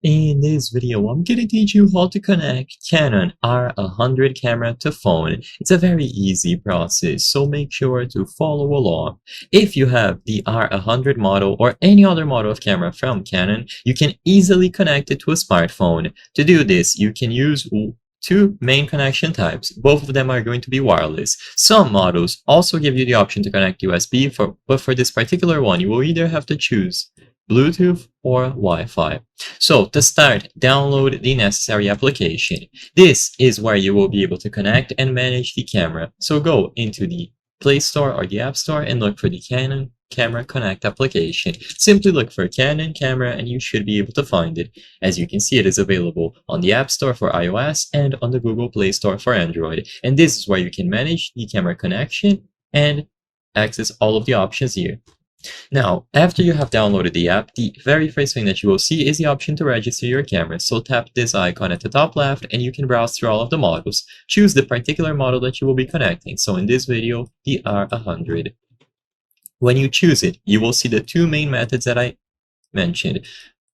In this video, I'm gonna teach you how to connect Canon R100 camera to phone. It's a very easy process, so make sure to follow along. If you have the R100 model or any other model of camera from Canon, you can easily connect it to a smartphone. To do this, you can use two main connection types. Both of them are going to be wireless. Some models also give you the option to connect USB, but for this particular one, you will either have to choose Bluetooth or Wi-Fi. So to start, download the necessary application. This is where you will be able to connect and manage the camera. So go into the Play Store or the App Store and look for the Canon Camera Connect application. Simply look for Canon Camera and you should be able to find it. As you can see, it is available on the App Store for iOS and on the Google Play Store for Android. And this is where you can manage the camera connection and access all of the options here. Now, after you have downloaded the app, the very first thing that you will see is the option to register your camera. So tap this icon at the top left and you can browse through all of the models. Choose the particular model that you will be connecting. So in this video, the R100. When you choose it, you will see the two main methods that I mentioned,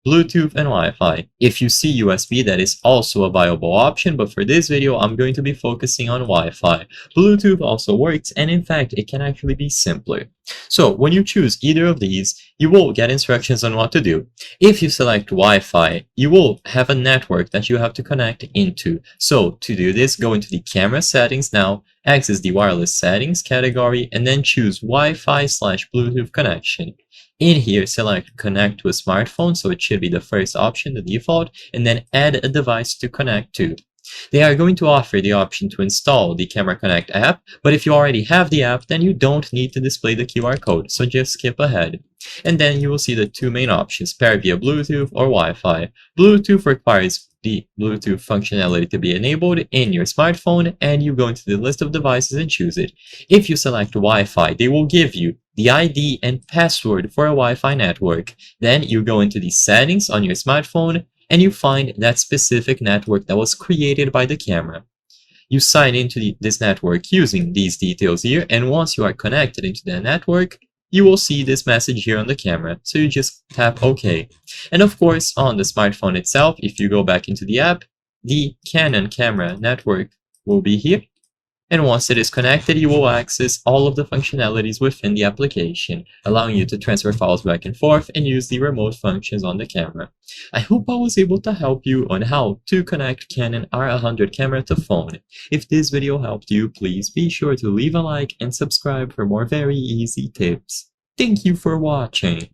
Bluetooth and Wi-Fi. If you see USB, that is also a viable option, but for this video, I'm going to be focusing on Wi-Fi. Bluetooth also works, and in fact, it can actually be simpler. So when you choose either of these, you will get instructions on what to do. If you select Wi-Fi, you will have a network that you have to connect into. So to do this, go into the camera settings now, access the wireless settings category, and then choose Wi-Fi/Bluetooth connection. In here, select connect to a smartphone, so it should be the first option, the default, and then add a device to connect to. They are going to offer the option to install the Camera Connect app, but if you already have the app, then you don't need to display the QR code, so just skip ahead. And then you will see the two main options, pair via Bluetooth or Wi-Fi. Bluetooth requires the Bluetooth functionality to be enabled in your smartphone, and you go into the list of devices and choose it. If you select Wi-Fi, they will give you the ID and password for a Wi-Fi network. Then you go into the settings on your smartphone and you find that specific network that was created by the camera. You sign into this network using these details here, and once you are connected into the network, you will see this message here on the camera, so you just tap OK. And of course, on the smartphone itself, if you go back into the app, the Canon camera network will be here. And once it is connected, you will access all of the functionalities within the application, allowing you to transfer files back and forth and use the remote functions on the camera. I hope I was able to help you on how to connect Canon R100 camera to phone. If this video helped you, please be sure to leave a like and subscribe for more very easy tips. Thank you for watching.